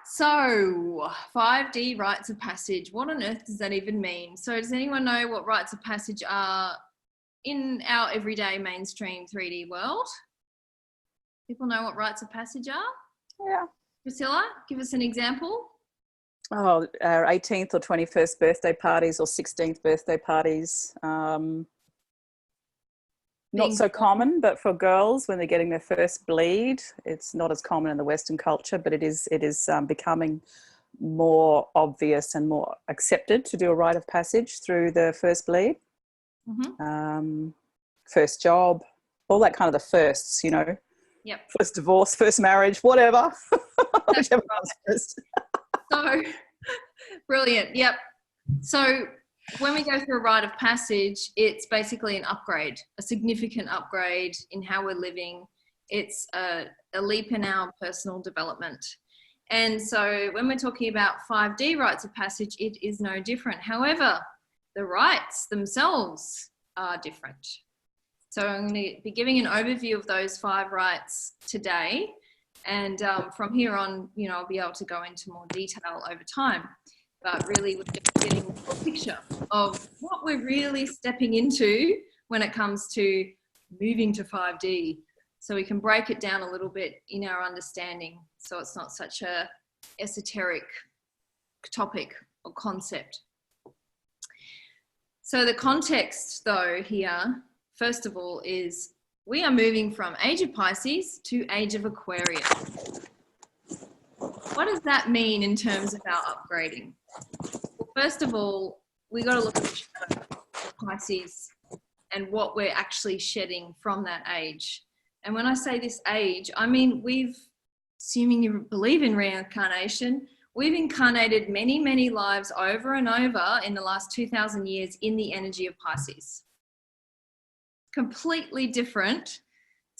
So, 5D rites of passage. What on earth does that even mean? So, does anyone know what rites of passage are in our everyday mainstream 3D world? People know what rites of passage are? Yeah. Priscilla, give us an example. Oh, our 18th or 21st birthday parties or 16th birthday parties. Not so common, but for girls, when they're getting their first bleed, it's not as common in the Western culture, but it is becoming more obvious and more accepted to do a rite of passage through the first bleed, first job, all that kind of the firsts, you know. Yep. First divorce, first marriage, whatever. Whichever comes first. So, brilliant. Yep. So, when we go through a rite of passage, it's basically an upgrade, a significant upgrade in how we're living. It's a leap in our personal development. And so when we're talking about 5D rites of passage, it is no different. However, the rites themselves are different. So I'm going to be giving an overview of those 5 rites today. And from here on, you know, I'll be able to go into more detail over time. But really, we're just getting a picture of what we're really stepping into when it comes to moving to 5D. So we can break it down a little bit in our understanding, so it's not such a esoteric topic or concept. So the context, though, here, first of all, is we are moving from Age of Pisces to Age of Aquarius. What does that mean in terms of our upgrading? Well, first of all, we got to look at the shadow of Pisces and what we're actually shedding from that age. And when I say this age, I mean assuming you believe in reincarnation, we've incarnated many, many lives over and over in the last 2,000 years in the energy of Pisces. Completely different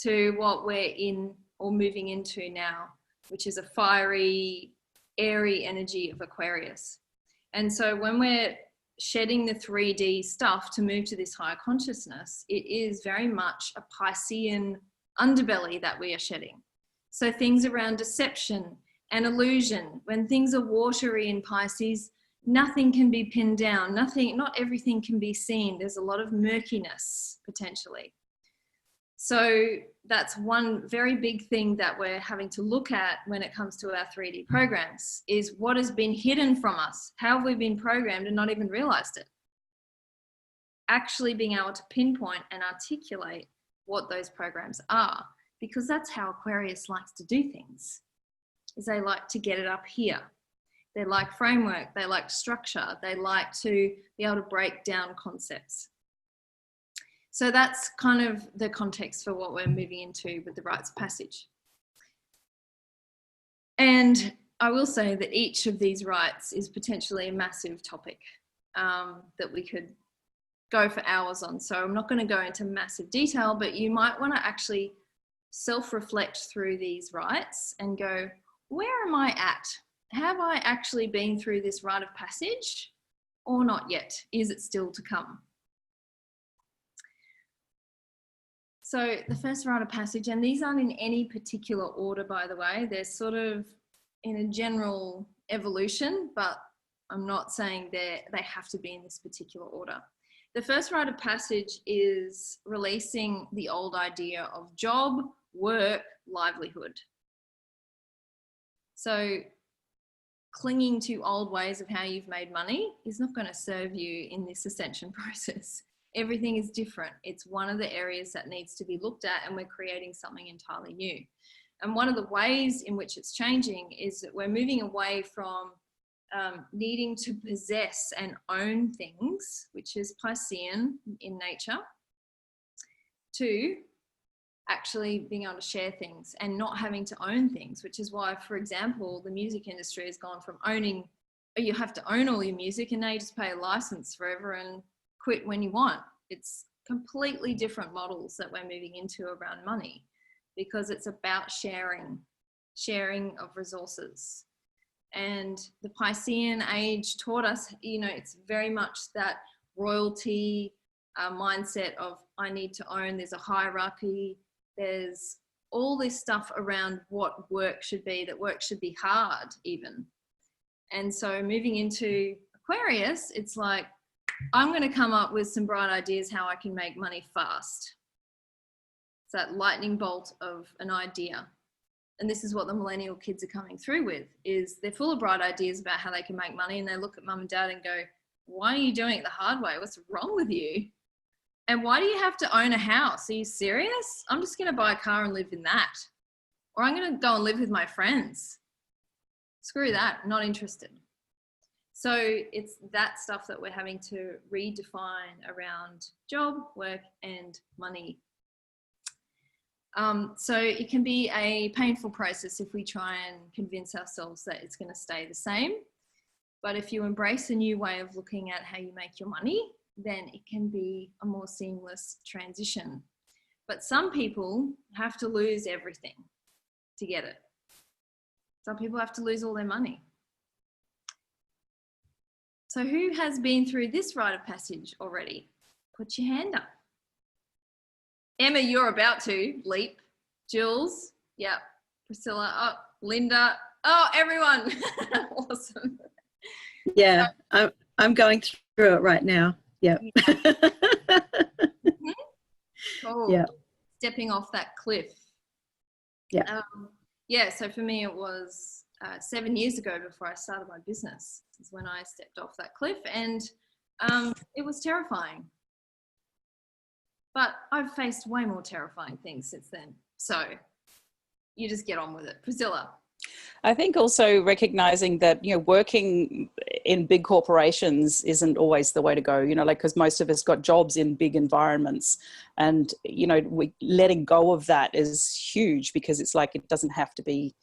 to what we're in or moving into now, which is a fiery, airy energy of Aquarius. And so when we're shedding the 3D stuff to move to this higher consciousness, it is very much a Piscean underbelly that we are shedding. So things around deception and illusion, when things are watery in Pisces, nothing can be pinned down, not everything can be seen. There's a lot of murkiness potentially. So that's one very big thing that we're having to look at when it comes to our 3D programs, is what has been hidden from us. How have we been programmed and not even realized it? Actually being able to pinpoint and articulate what those programs are, because that's how Aquarius likes to do things, is they like to get it up here. They like framework, they like structure, they like to be able to break down concepts. So that's kind of the context for what we're moving into with the rites of passage. And I will say that each of these rites is potentially a massive topic that we could go for hours on. So I'm not going to go into massive detail, but you might want to actually self-reflect through these rites and go, where am I at? Have I actually been through this rite of passage or not yet? Is it still to come? So the first rite of passage, and these aren't in any particular order, by the way, they're sort of in a general evolution, but I'm not saying they have to be in this particular order. The first rite of passage is releasing the old idea of job, work, livelihood. So clinging to old ways of how you've made money is not going to serve you in this ascension process. Everything is different. It's one of the areas that needs to be looked at, and we're creating something entirely new. And one of the ways in which it's changing is that we're moving away from needing to possess and own things, which is Piscean in nature, to actually being able to share things and not having to own things, which is why, for example, the music industry has gone from owning, you have to own all your music, and now you just pay a license forever and quit when you want. It's completely different models that we're moving into around money, because it's about sharing of resources. And the Piscean age taught us, you know, it's very much that royalty mindset of I need to own. There's a hierarchy, there's all this stuff around what work should be, that work should be hard even. And so moving into Aquarius, it's like, I'm going to come up with some bright ideas how I can make money fast. It's that lightning bolt of an idea. And this is what the millennial kids are coming through with, is they're full of bright ideas about how they can make money, and they look at mum and dad and go, why are you doing it the hard way? What's wrong with you? And why do you have to own a house? Are you serious? I'm just going to buy a car and live in that. Or I'm going to go and live with my friends. Screw that, not interested. So it's that stuff that we're having to redefine around job, work, and money. So it can be a painful process if we try and convince ourselves that it's going to stay the same. But if you embrace a new way of looking at how you make your money, then it can be a more seamless transition. But some people have to lose everything to get it. Some people have to lose all their money. So who has been through this rite of passage already? Put your hand up. Emma, you're about to leap. Jules, yep. Priscilla, oh, Linda, oh, everyone. Awesome. Yeah, I'm going through it right now. Yep. Cool. Yeah. Stepping off that cliff. Yeah. Yeah, so for me it was 7 years ago before I started my business is when I stepped off that cliff, and it was terrifying. But I've faced way more terrifying things since then. So you just get on with it. Priscilla. I think also recognizing that, working in big corporations isn't always the way to go, because most of us got jobs in big environments, and, letting go of that is huge, because it's like, it doesn't have to be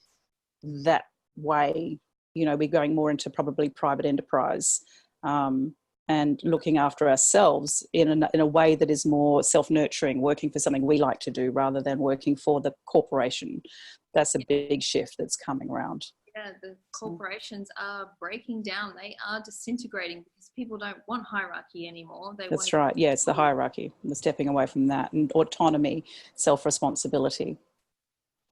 that way. We're going more into probably private enterprise, and looking after ourselves in a way that is more self-nurturing, working for something we like to do rather than working for the corporation. That's a big shift that's coming around. Yeah, the corporations are breaking down. They are disintegrating because people don't want hierarchy anymore. That's right. Yeah, it's the hierarchy. We're stepping away from that, and autonomy, self-responsibility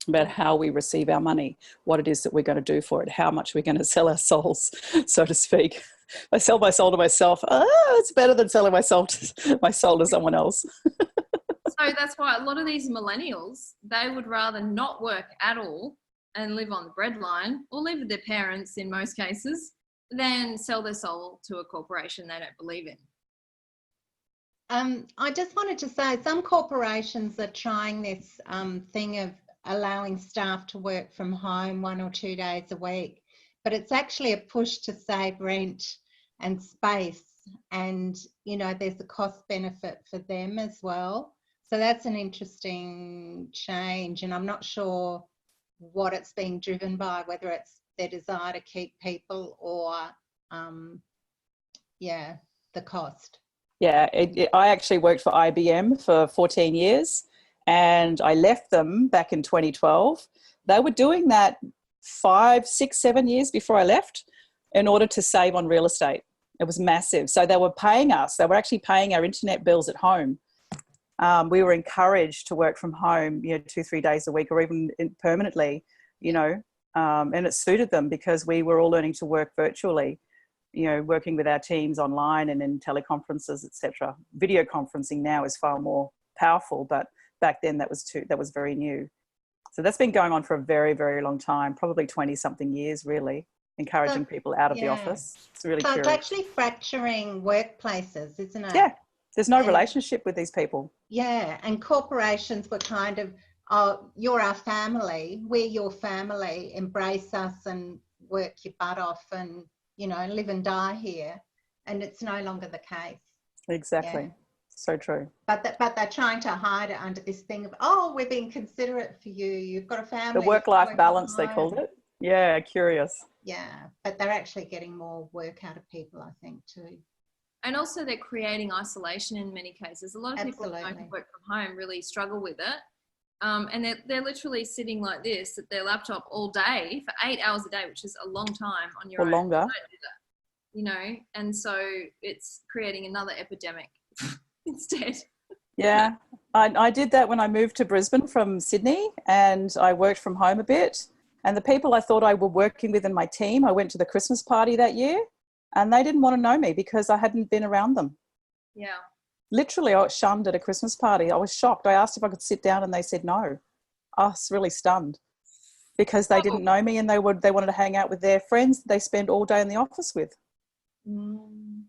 about how we receive our money, what it is that we're going to do for it, how much we're going to sell our souls, so to speak. I sell my soul to myself. It's better than selling my soul to someone else. So that's why a lot of these millennials, they would rather not work at all and live on the breadline, or live with their parents in most cases, than sell their soul to a corporation they don't believe in. I just wanted to say some corporations are trying this thing of allowing staff to work from home 1 or 2 days a week, but it's actually a push to save rent and space, and there's a cost benefit for them as well. So that's an interesting change, and I'm not sure what it's being driven by, whether it's their desire to keep people or the cost. Yeah, I actually worked for IBM for 14 years, and I left them back in 2012. They were doing that 5, 6, 7 years before I left in order to save on real estate. It was massive. So they were paying us. They were actually paying our internet bills at home. We were encouraged to work from home, 2-3 days a week, or even permanently, and it suited them because we were all learning to work virtually, working with our teams online and in teleconferences, etc. Video conferencing now is far more powerful, but back then that was very new. So that's been going on for a very, very long time, probably 20-something years, really, encouraging people out of the office. It's really curious. It's actually fracturing workplaces, isn't it? Yeah, there's no relationship with these people. Yeah, and corporations were kind of, oh, you're our family, we're your family, embrace us and work your butt off and, live and die here. And it's no longer the case. Exactly. Yeah. So true. But they're trying to hide it under this thing of, oh, we're being considerate for you. You've got a family. The work-life balance, they called it. Yeah, curious. Yeah, but they're actually getting more work out of people, I think, too. And also they're creating isolation in many cases. A lot of people who don't work from home really struggle with it. And they're literally sitting like this at their laptop all day for 8 hours a day, which is a long time on your own. Or longer. And so it's creating another epidemic instead. Yeah, I did that when I moved to Brisbane from Sydney, and I worked from home a bit. And the people I thought I were working with in my team, I went to the Christmas party that year, and they didn't want to know me because I hadn't been around them. Yeah. Literally, I was shunned at a Christmas party. I was shocked. I asked if I could sit down, and they said no. I was really stunned because they didn't know me, and they wanted to hang out with their friends that they spend all day in the office with. Mm.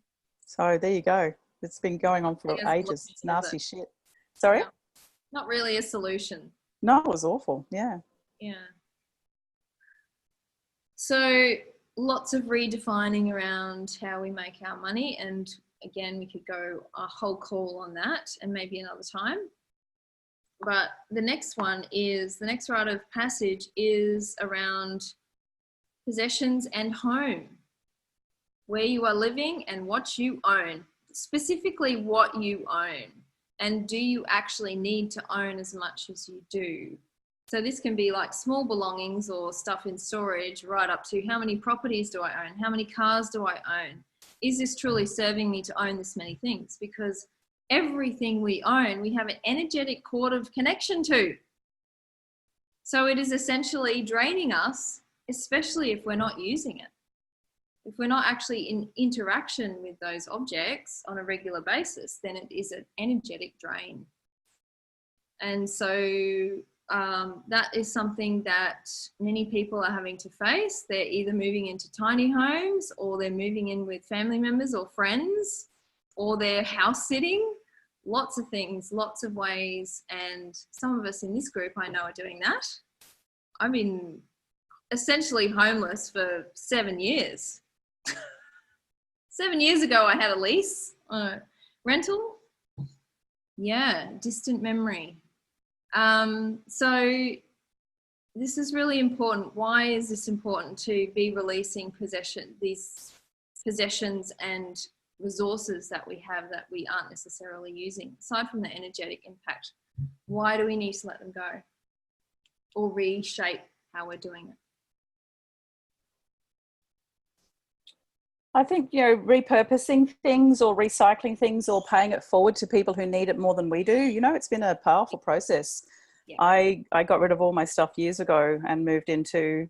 So there you go. It's been going on for I guess ages. It's nasty shit. Sorry? Yeah. Not really a solution. No, it was awful. Yeah. Yeah. So lots of redefining around how we make our money. And again, we could go a whole call on that and maybe another time. But the next rite of passage is around possessions and home, where you are living and what you own, specifically what you own. And do you actually need to own as much as you do? So this can be like small belongings or stuff in storage, right up to how many properties do I own? How many cars do I own? Is this truly serving me to own this many things? Because everything we own, we have an energetic cord of connection to. So it is essentially draining us, especially if we're not using it. If we're not actually in interaction with those objects on a regular basis, then it is an energetic drain. And so that is something that many people are having to face. They're either moving into tiny homes, or they're moving in with family members or friends, or they're house sitting. Lots of things, lots of ways. And some of us in this group I know are doing that. I've been essentially homeless for 7 years. 7 years ago, I had a lease, rental. Yeah, distant memory. So this is really important. Why is this important to be releasing these possessions and resources that we have that we aren't necessarily using? Aside from the energetic impact, why do we need to let them go or reshape how we're doing it? I think, repurposing things or recycling things or paying it forward to people who need it more than we do, it's been a powerful process. Yeah. I got rid of all my stuff years ago and moved into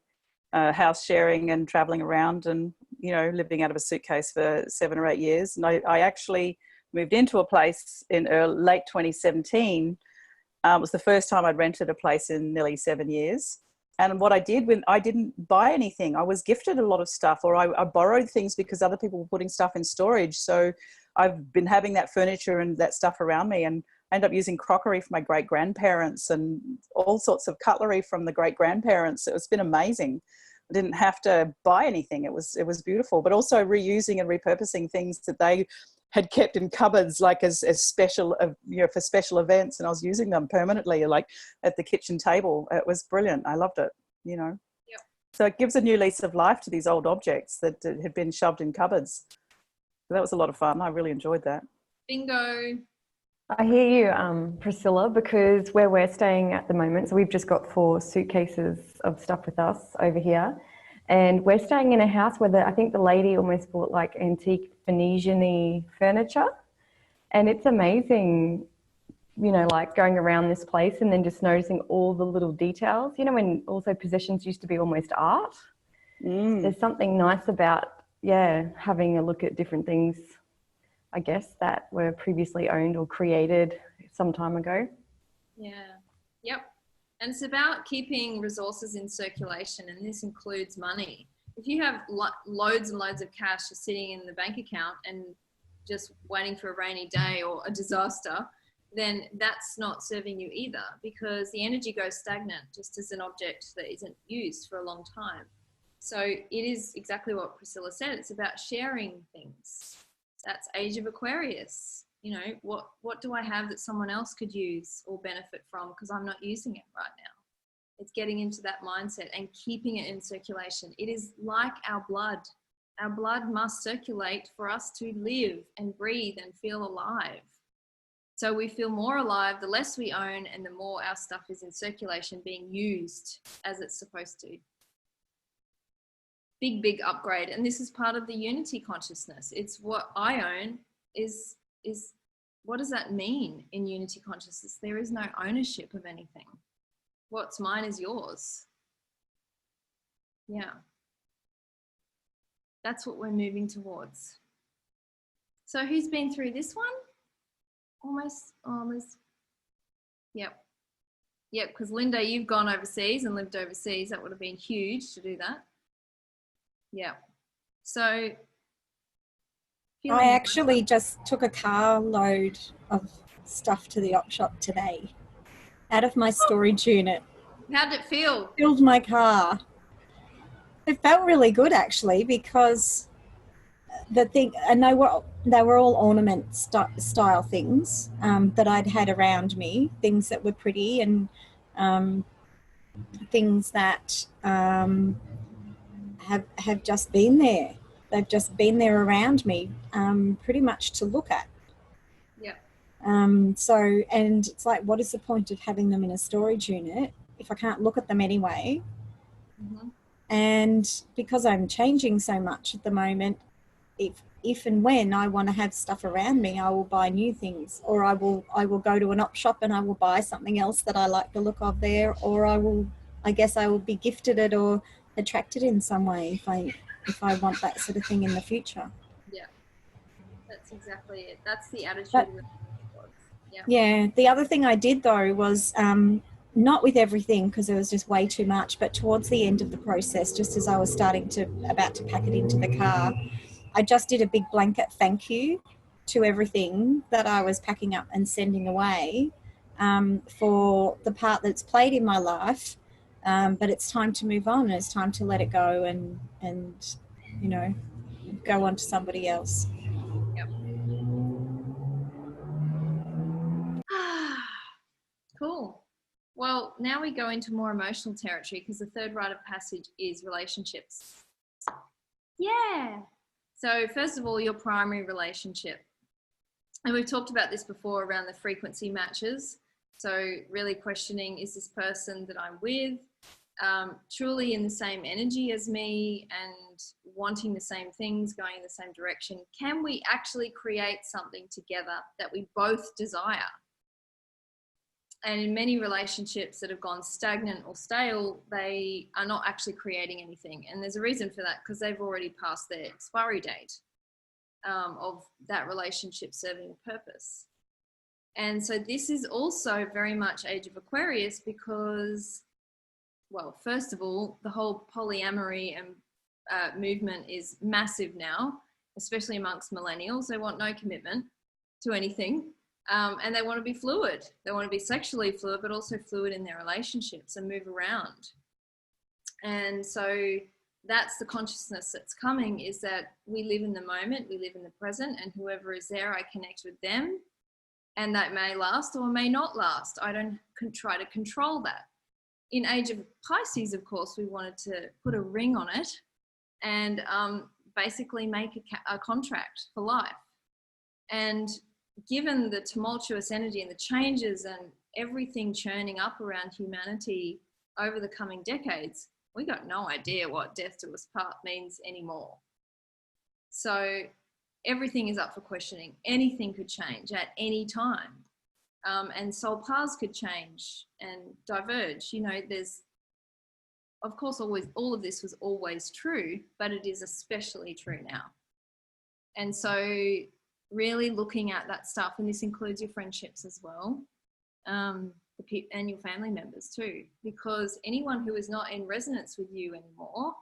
house sharing and traveling around and, living out of a suitcase for 7 or 8 years. And I actually moved into a place in late 2017. It was the first time I'd rented a place in nearly 7 years. And what I did when I didn't buy anything, I was gifted a lot of stuff, or I borrowed things because other people were putting stuff in storage. So I've been having that furniture and that stuff around me, and I ended up using crockery from my great-grandparents and all sorts of cutlery from the great-grandparents. It's been amazing. I didn't have to buy anything. It was beautiful, but also reusing and repurposing things that they had kept in cupboards, like as special, for special events, and I was using them permanently, like at the kitchen table. It was brilliant. I loved it, Yep. So it gives a new lease of life to these old objects that had been shoved in cupboards. So that was a lot of fun. I really enjoyed that. Bingo. I hear you, Priscilla, because where we're staying at the moment, so we've just got 4 suitcases of stuff with us over here. And we're staying in a house where I think the lady almost bought like antique Venetian-y furniture. And it's amazing, like going around this place and then just noticing all the little details. When also possessions used to be almost art. There's something nice about, having a look at different things, I guess, that were previously owned or created some time ago. Yeah. Yep. And it's about keeping resources in circulation, and this includes money. If you have loads and loads of cash just sitting in the bank account and just waiting for a rainy day or a disaster, then that's not serving you either, because the energy goes stagnant just as an object that isn't used for a long time. So it is exactly what Priscilla said. It's about sharing things. That's Age of Aquarius. What do I have that someone else could use or benefit from because I'm not using it right now? It's getting into that mindset and keeping it in circulation. It is like our blood. Our blood must circulate for us to live and breathe and feel alive. So we feel more alive the less we own and the more our stuff is in circulation, being used as it's supposed to. Big upgrade. And this is part of the unity consciousness. It's what I own is what does that mean in unity consciousness? There is no ownership of anything. What's mine is yours. Yeah. That's what we're moving towards. So who's been through this one? Almost. Yep. Yep, because Linda, you've gone overseas and lived overseas. That would have been huge to do that. Yeah. So I actually just took a carload of stuff to the op shop today out of my storage unit. How did it feel? Filled my car. It felt really good actually, because the thing, and they were all ornament style things that I'd had around me, things that were pretty, and things that have just been there. They've just been there around me, pretty much to look at. Yeah. So, and it's like, what is the point of having them in a storage unit if I can't look at them anyway? Mm-hmm. And because I'm changing so much at the moment, if and when I want to have stuff around me, I will buy new things, or I will go to an op shop and I will buy something else that I like the look of there, or I guess I will be gifted it or attracted in some way if I want that sort of thing in the future. Yeah, that's exactly it. That's the attitude. Yeah. Yeah. The other thing I did though was not with everything, because it was just way too much, but towards the end of the process, just as I was about to pack it into the car, I just did a big blanket thank you to everything that I was packing up and sending away, for the part that's played in my life. But it's time to move on. It's time to let it go and you know, go on to somebody else. Yep. Cool. Well, now we go into more emotional territory, because the third rite of passage is relationships. Yeah. So first of all, your primary relationship. And we've talked about this before around the frequency matches. So really questioning, is this person that I'm with truly in the same energy as me and wanting the same things, going in the same direction? Can we actually create something together that we both desire? And in many relationships that have gone stagnant or stale, they are not actually creating anything. And there's a reason for that, because they've already passed their expiry date of that relationship serving a purpose. And so this is also very much Age of Aquarius, because, well, first of all, the whole polyamory and movement is massive now, especially amongst millennials. They want no commitment to anything. And they want to be fluid. They want to be sexually fluid, but also fluid in their relationships and move around. And so that's the consciousness that's coming, is that we live in the moment, we live in the present, and whoever is there, I connect with them. And that may last or may not last. I don't try to control that. In Age of Pisces, of course, we wanted to put a ring on it and basically make a contract for life. And given the tumultuous energy and the changes and everything churning up around humanity over the coming decades, we got no idea what death do us part means anymore. So everything is up for questioning. Anything could change at any time. And soul paths could change and diverge. You know, there's, of course, always, all of this was always true, but it is especially true now. And so really looking at that stuff, and this includes your friendships as well, and your family members too, because anyone who is not in resonance with you anymore,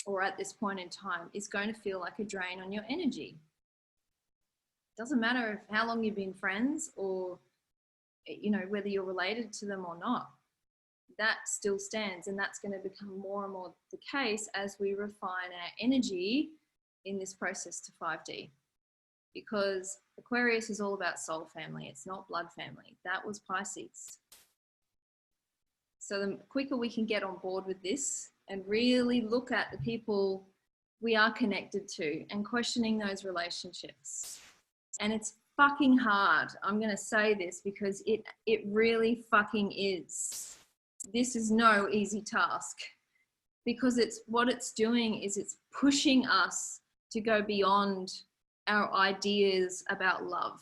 or at this point in time, is going to feel like a drain on your energy. Doesn't matter how long you've been friends, or, you know, whether you're related to them or not. That still stands, and that's going to become more and more the case as we refine our energy in this process to 5D. Because Aquarius is all about soul family. It's not blood family. That was Pisces. So the quicker we can get on board with this and really look at the people we are connected to and questioning those relationships. And it's fucking hard. I'm going to say this because it really fucking is. This is no easy task, because what it's doing is it's pushing us to go beyond our ideas about love.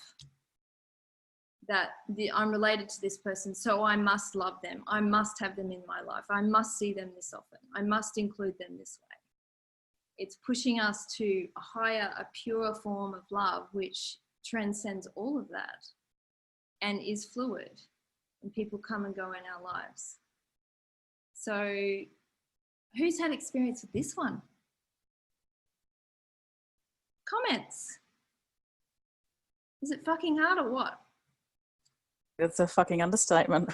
That I'm related to this person, so I must love them. I must have them in my life. I must see them this often. I must include them this way. It's pushing us to a higher, a purer form of love, which transcends all of that and is fluid. And people come and go in our lives. So who's had experience with this one? Comments. Is it fucking hard or what? It's a fucking understatement.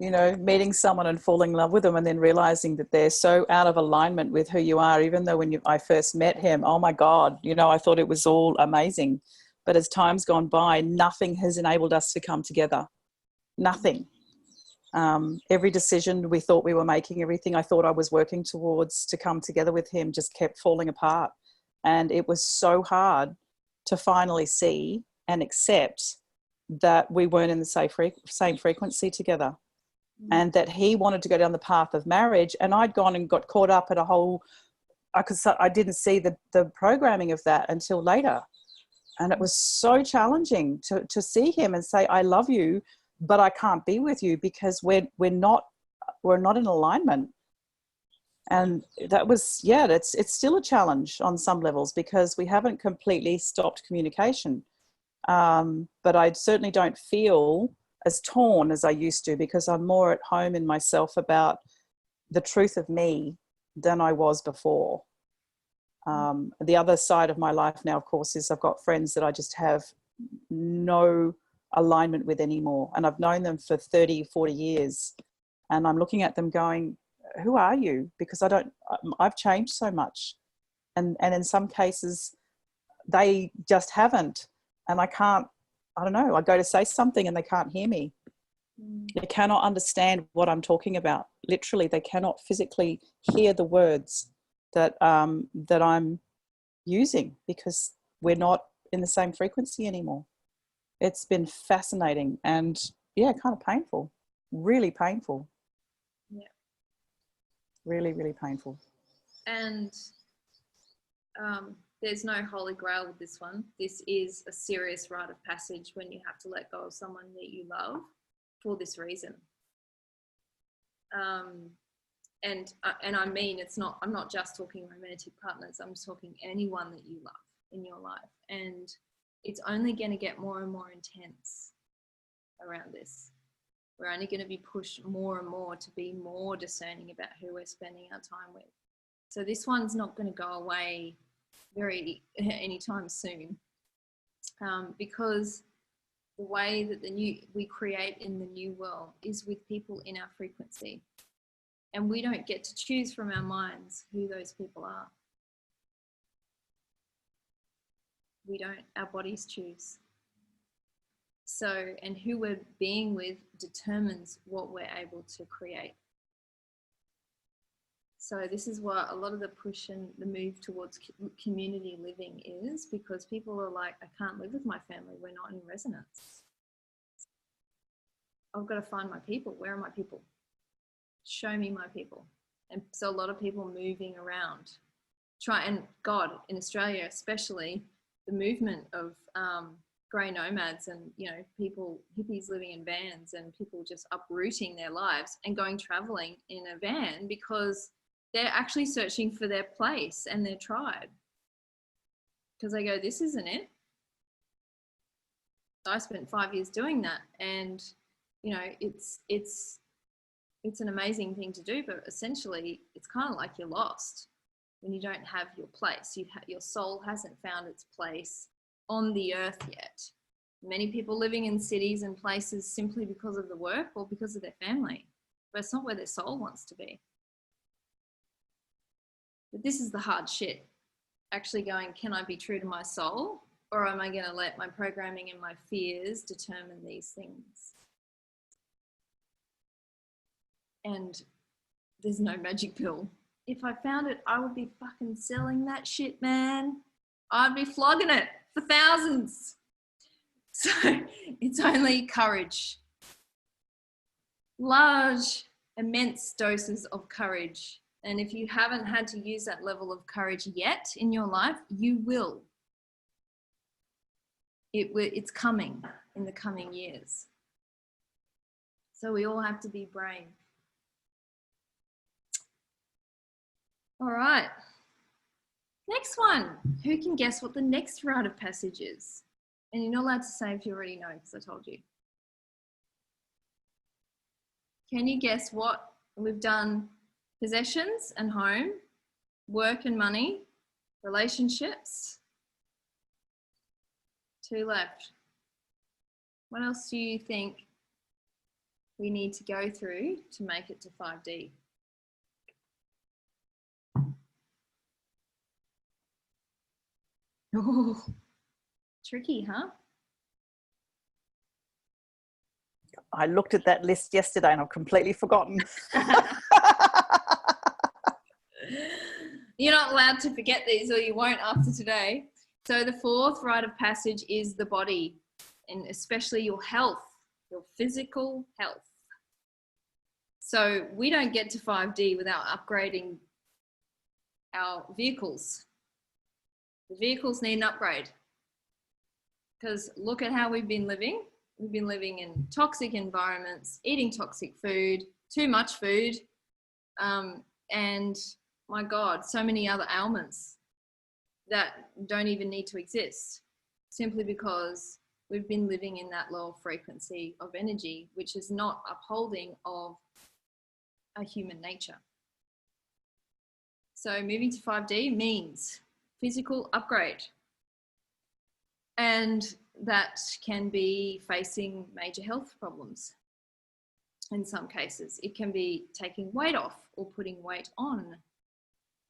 You know, meeting someone and falling in love with them and then realizing that they're so out of alignment with who you are, even though when I first met him, oh my God, you know, I thought it was all amazing. But as time's gone by, nothing has enabled us to come together. Nothing. Every decision we thought we were making, everything I thought I was working towards to come together with him just kept falling apart. And it was so hard to finally see and accept that we weren't in the same frequency together, and that he wanted to go down the path of marriage, and I'd gone and got caught up in a whole, I didn't see the programming of that until later. And it was so challenging to see him and say, I love you, but I can't be with you because we're not in alignment. And that was, it's still a challenge on some levels because we haven't completely stopped communication. But I certainly don't feel as torn as I used to because I'm more at home in myself about the truth of me than I was before. The other side of my life now, of course, is I've got friends that I just have no alignment with anymore. And I've known them for 30, 40 years. And I'm looking at them going, who are you? Because I've changed so much. And in some cases, they just haven't. And I don't know, I go to say something and they can't hear me. They cannot understand what I'm talking about. Literally, they cannot physically hear the words that I'm using because we're not in the same frequency anymore. It's been fascinating and kind of painful, really painful. Yeah. Really, really painful. And there's no holy grail with this one. This is a serious rite of passage when you have to let go of someone that you love for this reason. And I mean, I'm not just talking romantic partners. I'm talking anyone that you love in your life. And it's only going to get more and more intense around this. We're only going to be pushed more and more to be more discerning about who we're spending our time with. So this one's not going to go away anytime soon, because the way that we create in the new world is with people in our frequency, and we don't get to choose from our minds who those people are. We don't. Our bodies choose. So, and who we're being with determines what we're able to create. So this is what a lot of the push and the move towards community living is, because people are like, I can't live with my family. We're not in resonance. I've got to find my people. Where are my people? Show me my people. And so a lot of people moving around. And God, in Australia especially, the movement of grey nomads and, hippies living in vans and people just uprooting their lives and going traveling in a van because they're actually searching for their place and their tribe. Because they go, this isn't it. I spent 5 years doing that, and it's an amazing thing to do, but essentially it's kind of like you're lost when you don't have your place. Your soul hasn't found its place on the earth yet. Many people living in cities and places simply because of the work or because of their family, but it's not where their soul wants to be. But this is the hard shit. Actually going, can I be true to my soul, or am I going to let my programming and my fears determine these things? And there's no magic pill. If I found it, I would be fucking selling that shit, man. I'd be flogging it for thousands. So it's only courage. Large, immense doses of courage. And if you haven't had to use that level of courage yet in your life, you will. it's coming in the coming years. So we all have to be brave. All right. Next one. Who can guess what the next rite of passage is? And you're not allowed to say if you already know, because I told you. Can you guess what we've done? Possessions and home, work and money, relationships. 2 left. What else do you think we need to go through to make it to 5D? Oh, tricky, huh? I looked at that list yesterday and I've completely forgotten. You're not allowed to forget these, or you won't after today. So the 4th rite of passage is the body, and especially your health, your physical health. So we don't get to 5D without upgrading our vehicles. The vehicles need an upgrade, because look at how we've been living. We've been living in toxic environments, eating toxic food, too much food, and my God, so many other ailments that don't even need to exist, simply because we've been living in that lower frequency of energy, which is not upholding of a human nature. So moving to 5D means physical upgrade. And that can be facing major health problems. In some cases, it can be taking weight off or putting weight on.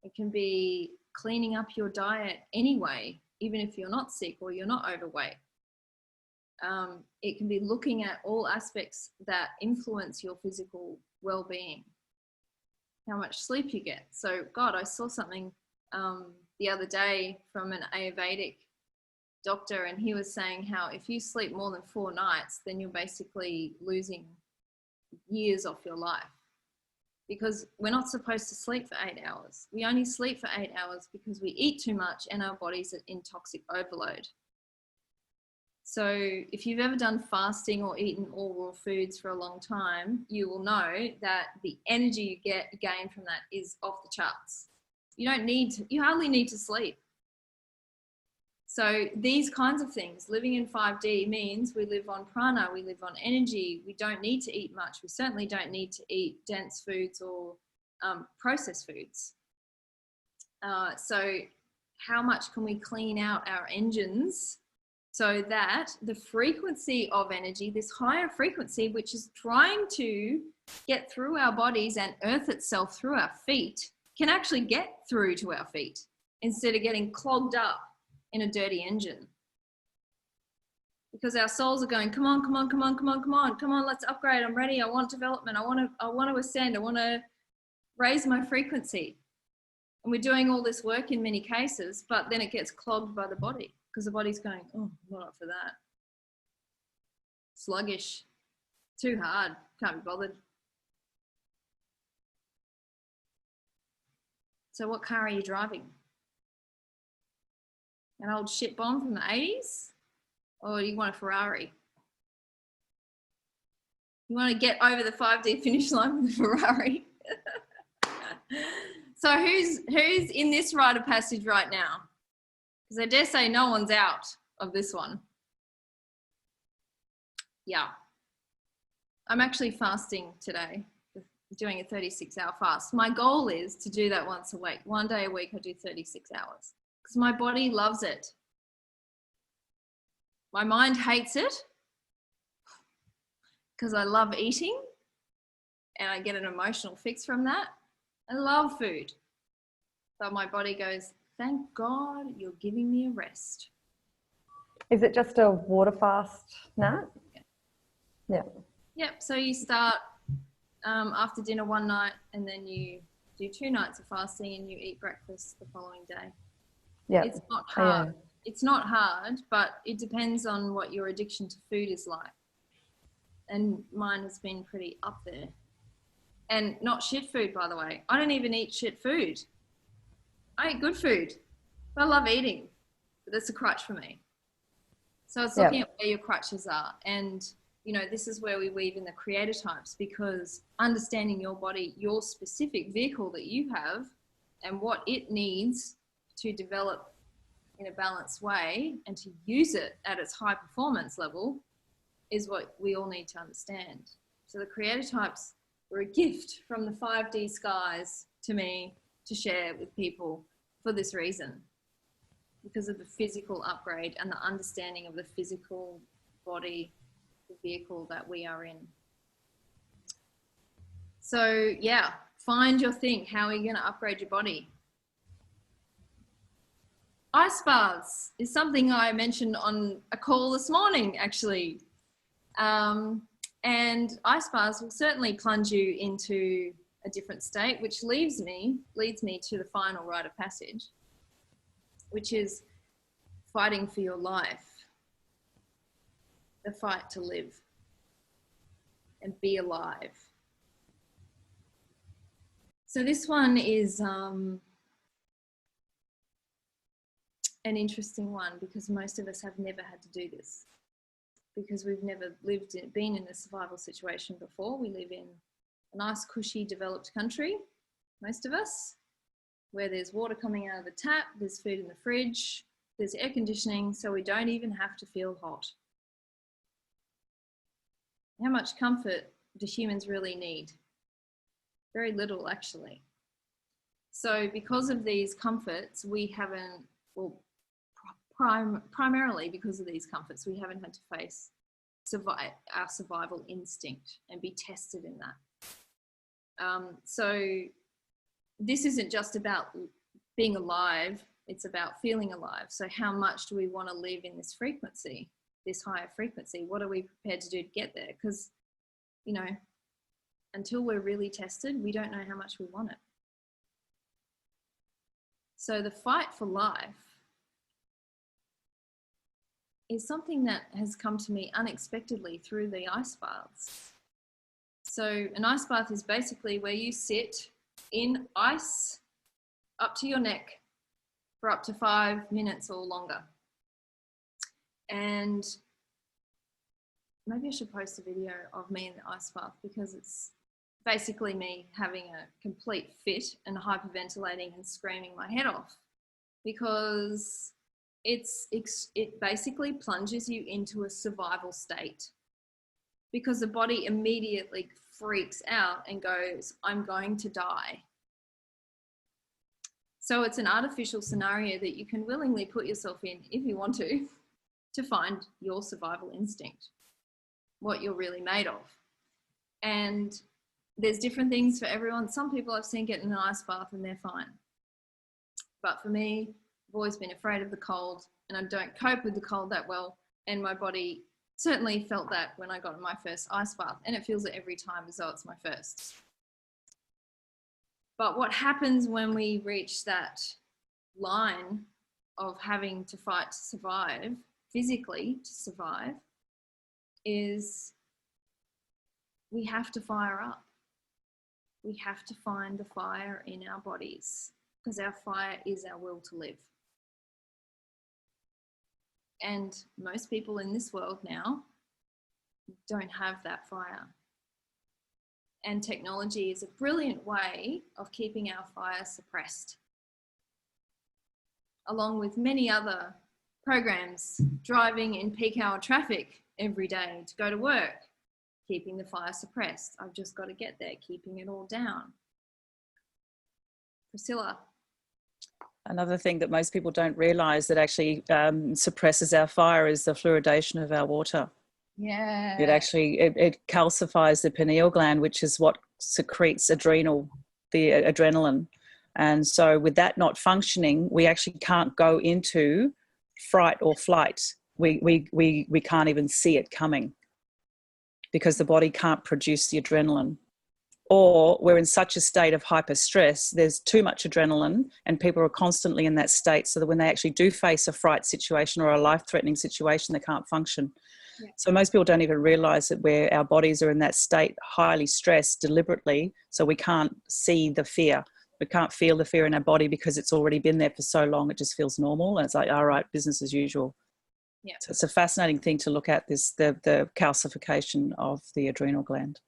It can be cleaning up your diet anyway, even if you're not sick or you're not overweight. It can be looking at all aspects that influence your physical well-being. How much sleep you get. So, God, I saw something the other day from an Ayurvedic doctor, and he was saying how if you sleep more than 4 nights, then you're basically losing years off your life, because we're not supposed to sleep for 8 hours. We only sleep for 8 hours because we eat too much and our bodies are in toxic overload. So if you've ever done fasting or eaten all raw foods for a long time, you will know that the energy you gain from that is off the charts. You hardly need to sleep. So these kinds of things, living in 5D means we live on prana, we live on energy. We don't need to eat much. We certainly don't need to eat dense foods or processed foods. So how much can we clean out our engines so that the frequency of energy, this higher frequency, which is trying to get through our bodies and earth itself through our feet, can actually get through to our feet instead of getting clogged up in a dirty engine? Because our souls are going, come on, come on, come on, come on, come on, come on, let's upgrade. I'm ready. I want development. I want to ascend. I want to raise my frequency. And we're doing all this work in many cases, but then it gets clogged by the body, because the body's going, oh, I'm not up for that. Sluggish, too hard, can't be bothered. So what car are you driving? An old shit bomb from the 80s? Or do you want a Ferrari? You want to get over the 5D finish line with a Ferrari? So who's in this rite of passage right now? Because I dare say no one's out of this one. Yeah. I'm actually fasting today, doing a 36-hour fast. My goal is to do that once a week. 1 day a week I do 36 hours. Because my body loves it. My mind hates it because I love eating and I get an emotional fix from that. I love food. But my body goes, thank God you're giving me a rest. Is it just a water fast, Nat? Yeah. Yep. So you start after dinner one night, and then you do 2 nights of fasting, and you eat breakfast the following day. Yeah. It's not hard. It's not hard, but it depends on what your addiction to food is like. And mine has been pretty up there. And not shit food, by the way. I don't even eat shit food. I eat good food. But I love eating. But that's a crutch for me. So it's looking at where your crutches are. And, you know, this is where we weave in the creator types, because understanding your body, your specific vehicle that you have and what it needs to develop in a balanced way and to use it at its high performance level is what we all need to understand. So the creator types were a gift from the 5D skies to me to share with people for this reason, because of the physical upgrade and the understanding of the physical body, the vehicle that we are in. So yeah, find your thing. How are you going to upgrade your body? Ice baths is something I mentioned on a call this morning, actually. And ice baths will certainly plunge you into a different state, which leads me to the final rite of passage, which is fighting for your life, the fight to live and be alive. So this one is an interesting one, because most of us have never had to do this, because we've never been in a survival situation before. We live in a nice, cushy, developed country, most of us, where there's water coming out of the tap, there's food in the fridge, there's air conditioning, so we don't even have to feel hot. How much comfort do humans really need? Very little, actually. So because of these comforts, we haven't, well, primarily because of these comforts, we haven't had to face our survival instinct and be tested in that. So this isn't just about being alive, it's about feeling alive. So how much do we want to live in this frequency, this higher frequency? What are we prepared to do to get there? Because, you know, until we're really tested, we don't know how much we want it. So the fight for life is something that has come to me unexpectedly through the ice baths. So an ice bath is basically where you sit in ice up to your neck for up to 5 minutes or longer. And maybe I should post a video of me in the ice bath, because it's basically me having a complete fit and hyperventilating and screaming my head off, because it basically plunges you into a survival state, because the body immediately freaks out and goes, I'm going to die. So it's an artificial scenario that you can willingly put yourself in if you want to find your survival instinct, what you're really made of. And there's different things for everyone. Some people I've seen get in an ice bath and they're fine. But for me, I've always been afraid of the cold, and I don't cope with the cold that well. And my body certainly felt that when I got in my first ice bath, and it feels it every time as though it's my first. But what happens when we reach that line of having to fight to survive, physically to survive, is we have to fire up. We have to find the fire in our bodies, because our fire is our will to live. And most people in this world now don't have that fire. And technology is a brilliant way of keeping our fire suppressed, along with many other programs. Driving in peak hour traffic every day to go to work, keeping the fire suppressed. I've just got to get there, keeping it all down. Priscilla. Another thing that most people don't realise that actually suppresses our fire is the fluoridation of our water. Yeah. It actually, it calcifies the pineal gland, which is what secretes the adrenaline. And so with that not functioning, we actually can't go into fright or flight. We can't even see it coming, because the body can't produce the adrenaline. Or we're in such a state of hyper stress, there's too much adrenaline, and people are constantly in that state, so that when they actually do face a fright situation or a life-threatening situation, they can't function. Yeah. So most people don't even realise that our bodies are in that state, highly stressed deliberately, so we can't see the fear. We can't feel the fear in our body because it's already been there for so long, it just feels normal. And it's like, all right, business as usual. Yeah. So it's a fascinating thing to look at, the calcification of the adrenal gland.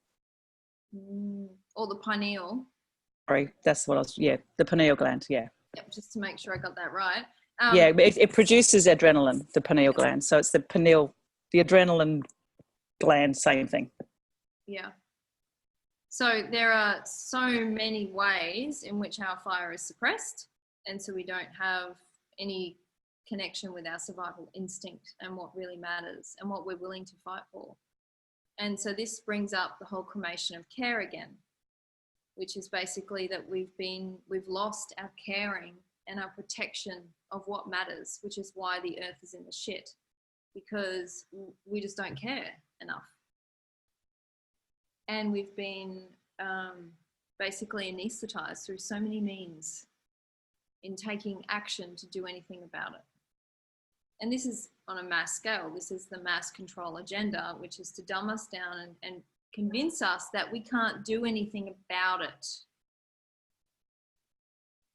Or the pineal. Sorry, that's what I was, the pineal gland, Yep, just to make sure I got that right. It produces adrenaline, the pineal gland. So it's the adrenaline gland, same thing. Yeah. So there are so many ways in which our fire is suppressed, and so we don't have any connection with our survival instinct and what really matters and what we're willing to fight for. And so this brings up the whole cremation of care again, which is basically that we've lost our caring and our protection of what matters, which is why the earth is in the shit, because we just don't care enough. And we've been basically anesthetized through so many means in taking action to do anything about it. And this is on a mass scale. This is the mass control agenda, which is to dumb us down and convince us that we can't do anything about it.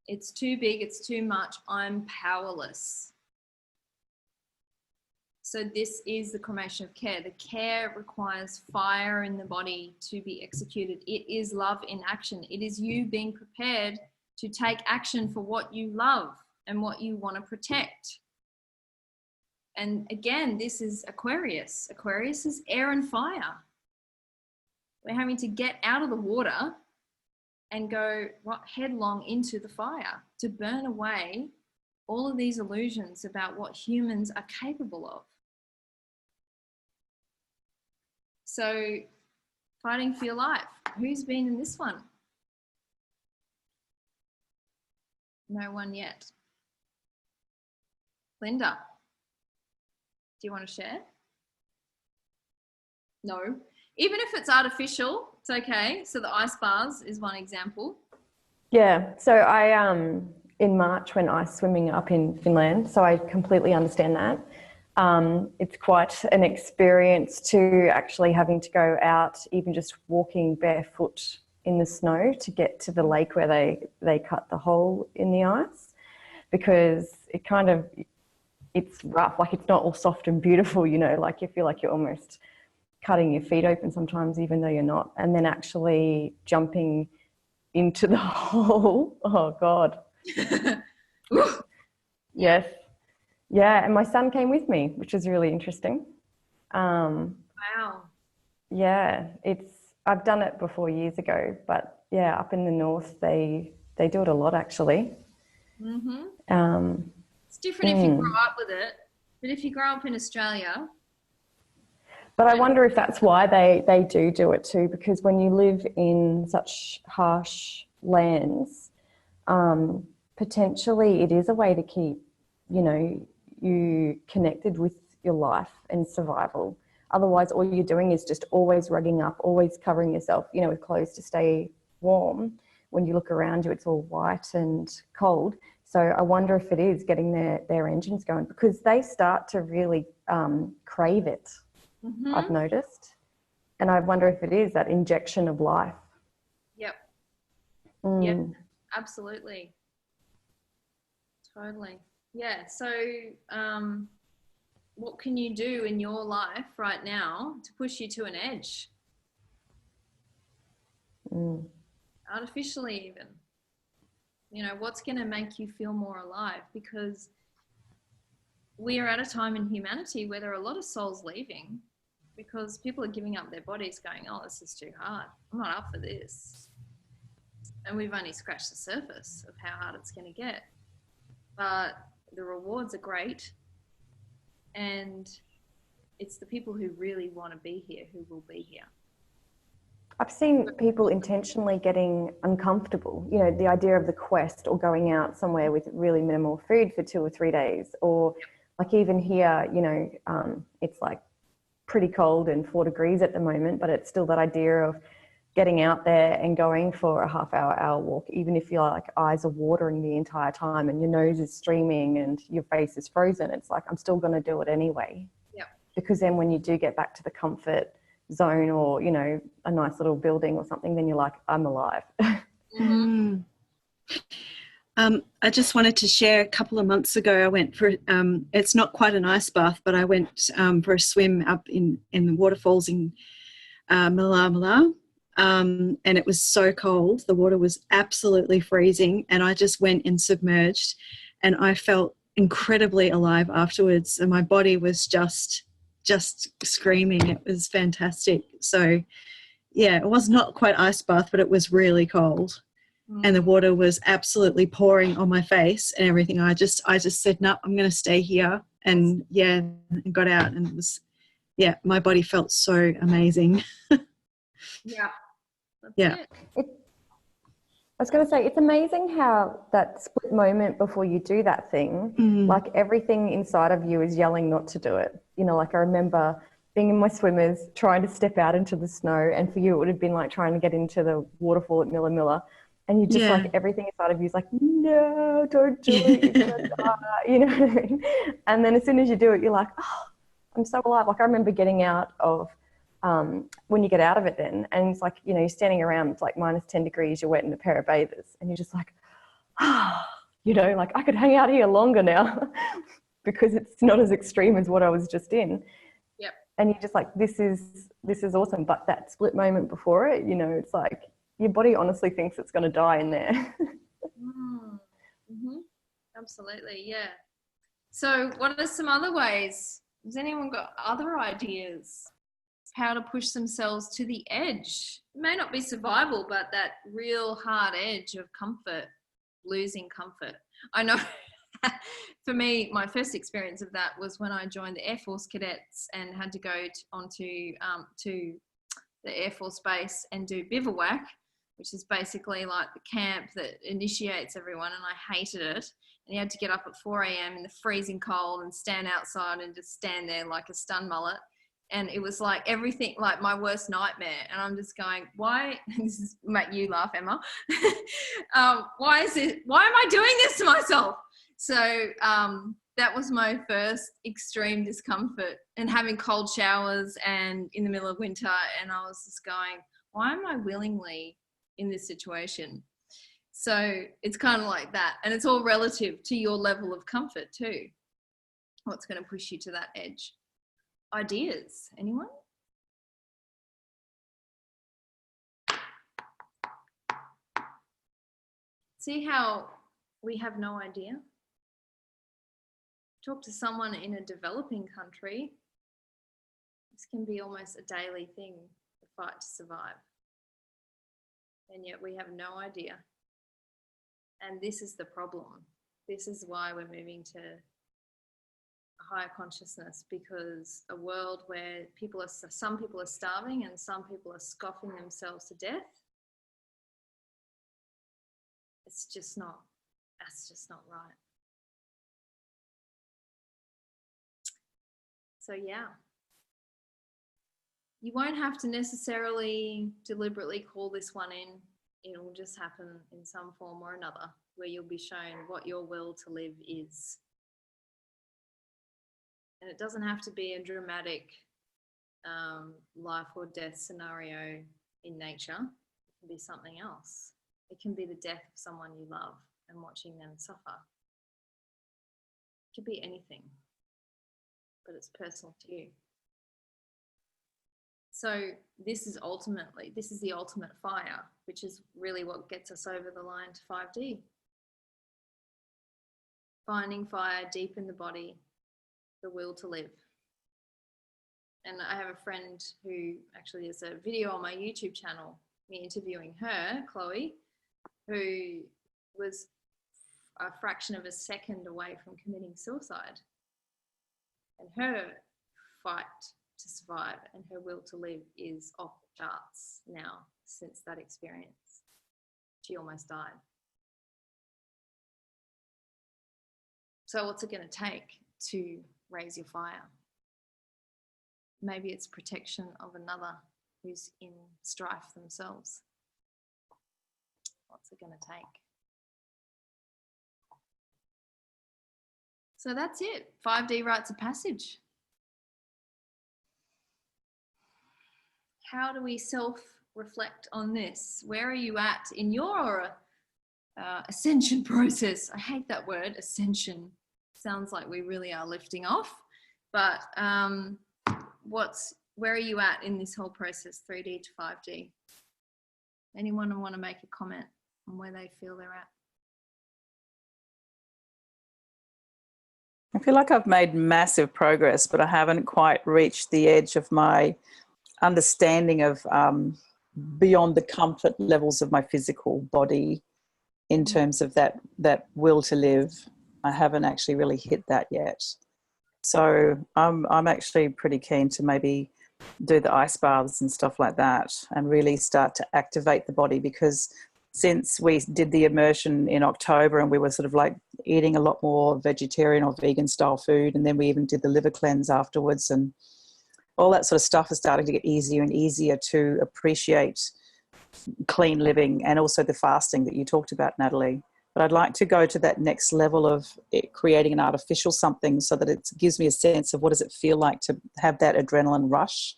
It's too big, it's too much, I'm powerless. So this is the cremation of care. The care requires fire in the body to be executed. It is love in action. It is you being prepared to take action for what you love and what you want to protect. And again, this is Aquarius. Aquarius is air and fire. We're having to get out of the water and go headlong into the fire to burn away all of these illusions about what humans are capable of. So, fighting for your life. Who's been in this one? No one yet. Linda, do you want to share? No. Even if it's artificial, it's okay. So the ice bars is one example. Yeah. So I in March went ice swimming up in Finland, so I completely understand that. It's quite an experience to actually having to go out, even just walking barefoot in the snow to get to the lake where they cut the hole in the ice, because it's rough. Like, it's not all soft and beautiful, you know, like you feel like you're almost cutting your feet open sometimes, even though you're not. And then actually jumping into the hole. Oh God. Yes. Yeah. And my son came with me, which was really interesting. Wow. Yeah. I've done it before years ago, but yeah, up in the north, they do it a lot actually. Mm-hmm. It's different if you grow up with it, but if you grow up in Australia. But I wonder if that's why they do it too, because when you live in such harsh lands, potentially it is a way to keep, you know, you connected with your life and survival. Otherwise, all you're doing is just always rugging up, always covering yourself, you know, with clothes to stay warm. When you look around you, it's all white and cold. So I wonder if it is getting their engines going, because they start to really crave it. Mm-hmm. I've noticed. And I wonder if it is that injection of life. Yep. Yeah, absolutely. Totally. Yeah. So what can you do in your life right now to push you to an edge? Artificially even. You know, what's going to make you feel more alive? Because we are at a time in humanity where there are a lot of souls leaving because people are giving up their bodies going, oh, this is too hard. I'm not up for this. And we've only scratched the surface of how hard it's going to get. But the rewards are great. And it's the people who really want to be here who will be here. I've seen people intentionally getting uncomfortable, you know, the idea of the quest or going out somewhere with really minimal food for 2 or 3 days, or like even here, you know, it's like pretty cold and 4 degrees at the moment, but it's still that idea of getting out there and going for a hour walk, even if your like eyes are watering the entire time and your nose is streaming and your face is frozen. It's like, I'm still going to do it anyway. Yeah. Because then when you do get back to the comfort zone or, you know, a nice little building or something, then you're like, I'm alive. I just wanted to share a couple of months ago, I went for, it's not quite an ice bath, but I went for a swim up in the waterfalls in Mala. And it was so cold. The water was absolutely freezing. And I just went and submerged, and I felt incredibly alive afterwards. And my body was just screaming. It was fantastic. So yeah, it was not quite ice bath, but it was really cold. And the water was absolutely pouring on my face and everything. I just said, no, I'm going to stay here. And yeah, and got out, and it was, yeah, my body felt so amazing. Yeah. Yeah. I was going to say, it's amazing how that split moment before you do that thing, like everything inside of you is yelling not to do it. You know, like I remember being in my swimmers, trying to step out into the snow, and for you it would have been like trying to get into the waterfall at Milla. And you just like everything inside of you is like, no, don't do it, you're gonna die, you know what I mean? And then as soon as you do it, you're like, oh, I'm so alive. Like I remember getting out of, when you get out of it then, and it's like, you know, you're standing around, it's like minus 10 degrees, you're wet in a pair of bathers, and you're just like, you know, like I could hang out here longer now because it's not as extreme as what I was just in. Yep. And you're just like, this is awesome. But that split moment before it, you know, it's like, your body honestly thinks it's going to die in there. Absolutely, yeah. So what are some other ways? Has anyone got other ideas how to push themselves to the edge? It may not be survival, but that real hard edge of comfort, losing comfort. I know for me, my first experience of that was when I joined the Air Force cadets and had to go onto to the Air Force base and do bivouac, which is basically like the camp that initiates everyone, and I hated it. And you had to get up at 4 a.m. in the freezing cold and stand outside and just stand there like a stun mullet. And it was like everything, like my worst nightmare. And I'm just going, why? This is make you laugh, Emma. Why am I doing this to myself? So that was my first extreme discomfort, and having cold showers and in the middle of winter. And I was just going, why am I willingly in this situation? So it's kind of like that. And it's all relative to your level of comfort too. What's going to push you to that edge? Ideas, anyone? See how we have no idea? Talk to someone in a developing country. This can be almost a daily thing, the fight to survive. And yet we have no idea. And this is the problem. This is why we're moving to a higher consciousness, because a world where some people are starving and some people are scoffing themselves to death, that's just not right. So yeah, you won't have to necessarily deliberately call this one in. It will just happen in some form or another, where you'll be shown what your will to live is. And it doesn't have to be a dramatic life or death scenario in nature. It can be something else. It can be the death of someone you love and watching them suffer. It could be anything, but it's personal to you. So this is the ultimate fire, which is really what gets us over the line to 5D. Finding fire deep in the body, the will to live. And I have a friend who actually has a video on my YouTube channel, me interviewing her, Chloe, who was a fraction of a second away from committing suicide. And her fight to survive and her will to live is off the charts now since that experience. She almost died. So what's it going to take to raise your fire? Maybe it's protection of another who's in strife themselves. What's it going to take? So that's it. 5D Rites of Passage. How do we self-reflect on this? Where are you at in your ascension process. I hate that word, ascension. Sounds like we really are lifting off. But where are you at in this whole process, 3D to 5D? Anyone want to make a comment on where they feel they're at? I feel like I've made massive progress, but I haven't quite reached the edge of my understanding of beyond the comfort levels of my physical body in terms of that will to live. I haven't actually really hit that yet. So I'm actually pretty keen to maybe do the ice baths and stuff like that and really start to activate the body, because since we did the immersion in October and we were sort of like eating a lot more vegetarian or vegan style food, and then we even did the liver cleanse afterwards, and all that sort of stuff is starting to get easier and easier to appreciate clean living, and also the fasting that you talked about, Natalie. But I'd like to go to that next level of creating an artificial something so that it gives me a sense of what does it feel like to have that adrenaline rush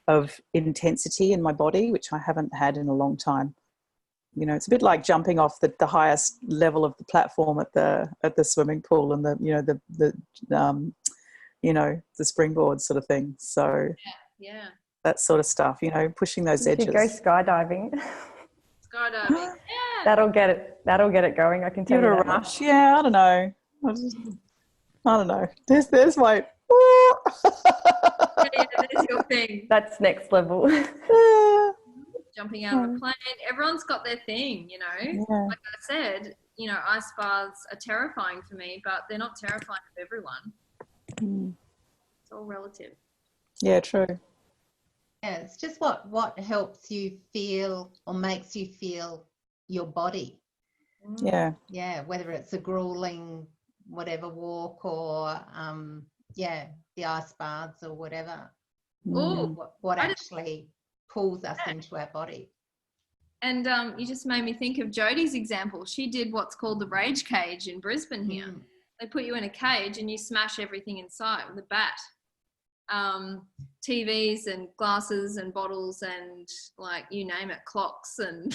of intensity in my body, which I haven't had in a long time. You know, it's a bit like jumping off the highest level of the platform at the swimming pool and the springboard sort of thing. So yeah, that sort of stuff, you know, pushing those You edges. could go skydiving. Skydiving. Yeah. That'll get it going. I can tell Give it you a that much. rush. Yeah, I don't know. I don't know. There's my. Yeah, there's your thing. That's next level. Jumping out of a plane. Everyone's got their thing, you know. Yeah. Like I said, you know, ice baths are terrifying for me, but they're not terrifying for everyone. It's all relative. Yeah, true. Yeah, it's just what helps you feel or makes you feel your body. Yeah. Yeah, whether it's a grueling whatever walk or the ice baths or whatever. What actually pulls us into our body. And you just made me think of Jodie's example. She did what's called the rage cage in Brisbane here. They put you in a cage and you smash everything inside with a bat. TVs and glasses and bottles and like you name it, clocks and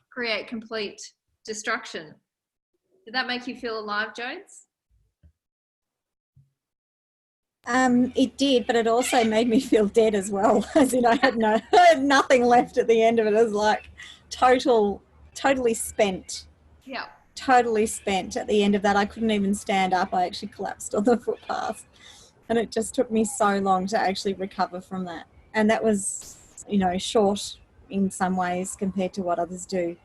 create complete destruction. Did that make you feel alive, Jodes? It did, but it also made me feel dead as well. As in, I had nothing left at the end of it. It was like totally spent. Yeah. Totally spent at the end of that. I couldn't even stand up. I actually collapsed on the footpath, and it just took me so long to actually recover from that. And that was, you know, short in some ways compared to what others do.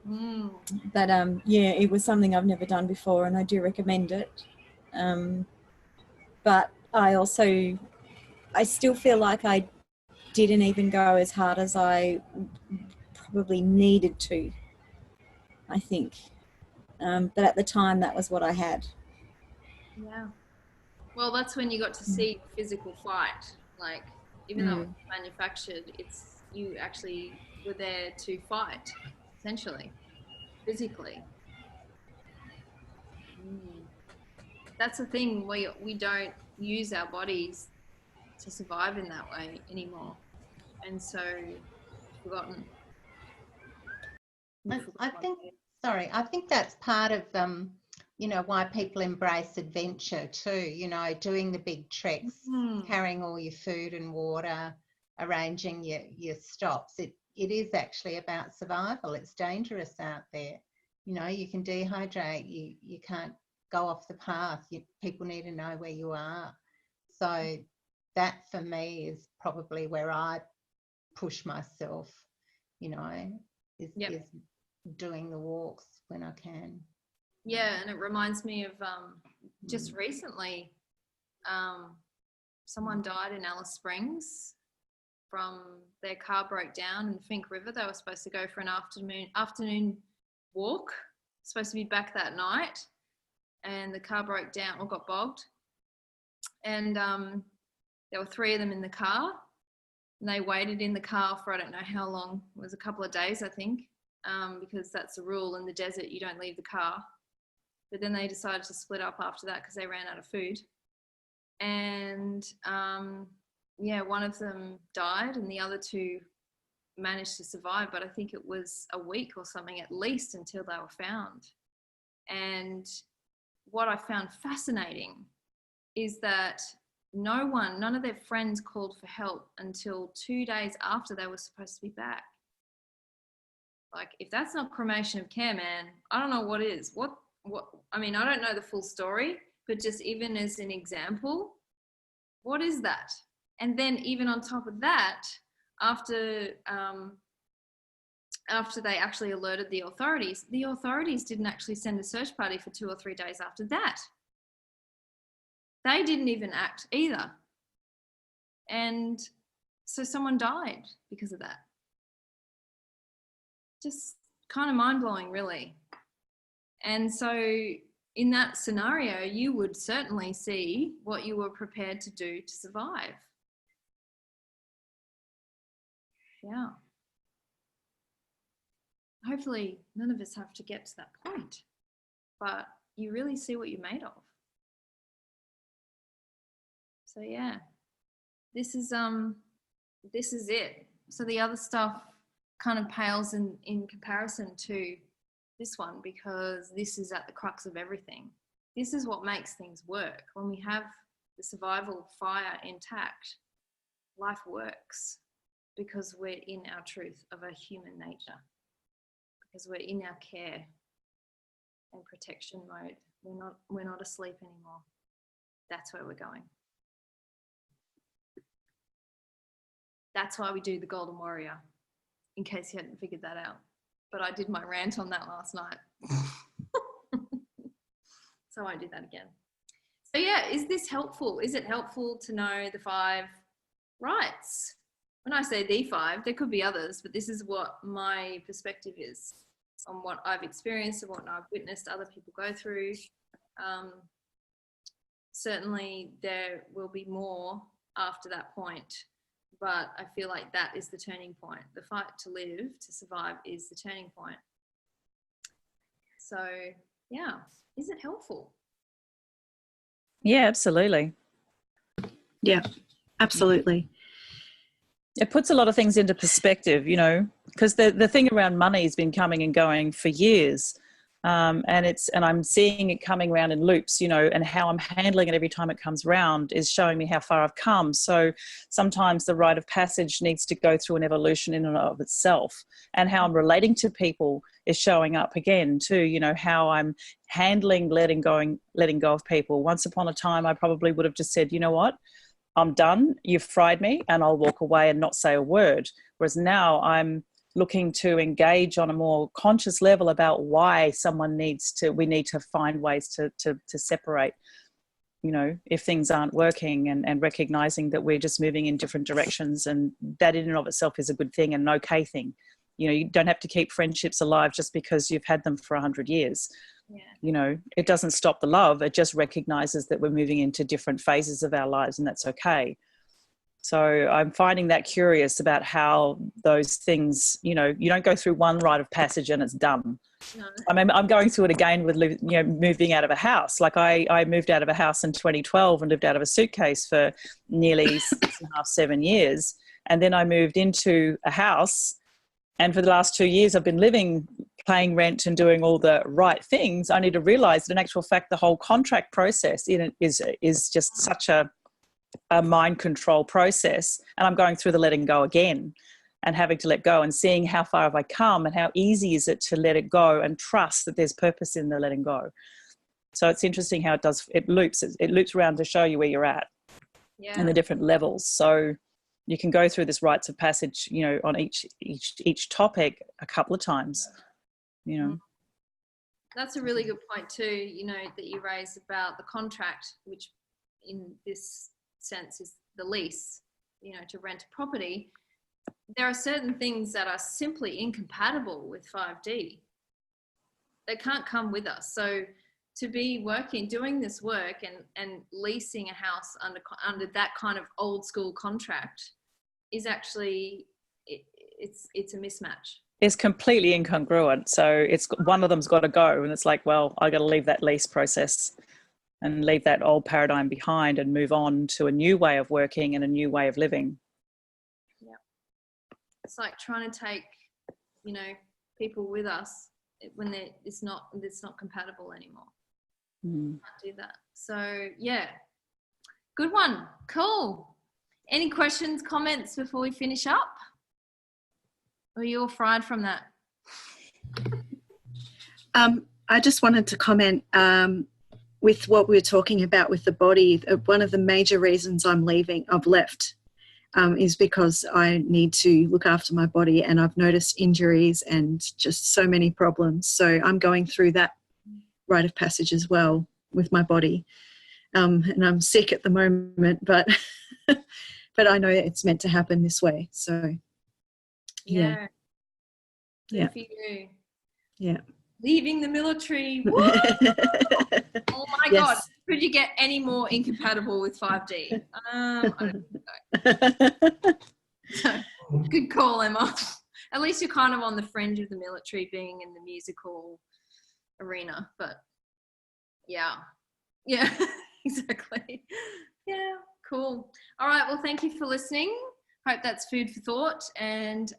But it was something I've never done before, and I do recommend it. But I still feel like I didn't even go as hard as I probably needed to, I think. But at the time, that was what I had. Yeah. Well, that's when you got to see physical flight. Like, even though it's manufactured, you actually were there to fight, essentially, physically. That's the thing, we don't use our bodies to survive in that way anymore, and so forgotten. I think that's part of why people embrace adventure too, you know, doing the big treks, carrying all your food and water, arranging your stops. It is actually about survival. It's dangerous out there, you know. You can dehydrate, you can't go off the path. People need to know where you are. So that for me is probably where I push myself, you know, is doing the walks when I can. Yeah, and it reminds me of just recently, someone died in Alice Springs from their car broke down in the Fink River. They were supposed to go for an afternoon walk, supposed to be back that night, and the car broke down or got bogged. And there were 3 of them in the car, and they waited in the car for I don't know how long. It was a couple of days, I think, because that's the rule in the desert, you don't leave the car. But then they decided to split up after that because they ran out of food. And one of them died and the other 2 managed to survive, but I think it was a week or something at least until they were found. And what I found fascinating is that none of their friends called for help until 2 days after they were supposed to be back. Like, if that's not cremation of care, man, I don't know what is. What, I mean, I don't know the full story, but just even as an example, what is that? And then even on top of that, after they actually alerted the authorities didn't actually send a search party for 2 or 3 days after that. They didn't even act either. And so someone died because of that. Just kind of mind-blowing, really. And so in that scenario, you would certainly see what you were prepared to do to survive. Yeah. Hopefully none of us have to get to that point, but you really see what you're made of. So yeah, this is it. So the other stuff kind of pales in comparison to this one, because this is at the crux of everything. This is what makes things work. When we have the survival fire intact, life works, because we're in our truth of our human nature, because we're in our care and protection mode. We're not asleep anymore. That's where we're going. That's why we do the Golden Warrior, in case you hadn't figured that out. But I did my rant on that last night. So I won't do that again. So yeah, is this helpful? Is it helpful to know the 5 rites? When I say the 5, there could be others, but this is what my perspective is on what I've experienced and what I've witnessed other people go through. Certainly there will be more after that point, but I feel like that is the turning point. The fight to live, to survive, is the turning point. So yeah, is it helpful? Yeah, absolutely. Yeah, absolutely. It puts a lot of things into perspective, you know, because the thing around money has been coming and going for years. And I'm seeing it coming around in loops, you know, and how I'm handling it every time it comes around is showing me how far I've come. So sometimes the rite of passage needs to go through an evolution in and of itself, and how I'm relating to people is showing up again too, you know, how I'm handling letting go of people. Once upon a time, I probably would have just said, you know what, I'm done, you've fried me, and I'll walk away and not say a word. Whereas now I'm looking to engage on a more conscious level about why we need to find ways to separate, you know, if things aren't working, and recognizing that we're just moving in different directions, and that in and of itself is a good thing and an okay thing. You know, you don't have to keep friendships alive just because you've had them for 100 years. Yeah. You know, it doesn't stop the love. It just recognizes that we're moving into different phases of our lives, and that's okay. So I'm finding that curious about how those things, you know, you don't go through one rite of passage and it's done. No. I mean, I'm going through it again with, you know, moving out of a house. Like I moved out of a house in 2012 and lived out of a suitcase for nearly 6.5, 7 years. And then I moved into a house, and for the last 2 years I've been paying rent and doing all the right things. I need to realize that in actual fact, the whole contract process in it is just such a mind control process. And I'm going through the letting go again, and having to let go and seeing how far have I come, and how easy is it to let it go and trust that there's purpose in the letting go. So it's interesting how it loops around to show you where you're at. Yeah. And the different levels. So you can go through this rites of passage, you know, on each topic a couple of times, you know. That's a really good point too, you know, that you raised about the contract, which in this sense is the lease, you know, to rent a property. There are certain things that are simply incompatible with 5D. They can't come with us. So to be doing this work and leasing a house under that kind of old school contract is actually, it's a mismatch. It's completely incongruent. So one of them's got to go, and it's like, well, I got to leave that lease process and leave that old paradigm behind and move on to a new way of working and a new way of living. Yeah. It's like trying to take, you know, people with us when it's not compatible anymore. Can't do that. So yeah, good one. Cool. Any questions, comments before we finish up? Or are you all fried from that? I just wanted to comment with what we were talking about with the body. One of the major reasons I've left is because I need to look after my body, and I've noticed injuries and just so many problems. So I'm going through that rite of passage as well with my body. And I'm sick at the moment, but but I know it's meant to happen this way. So yeah. Good for you. Yeah. Leaving the military. Woo! Oh my God. Could you get any more incompatible with 5D? I don't think so. Good call, Emma. At least you're kind of on the fringe of the military, being in the musical arena. But yeah, exactly. Yeah, cool. All right. Well, thank you for listening. Hope that's food for thought, and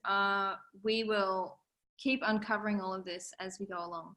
we will keep uncovering all of this as we go along.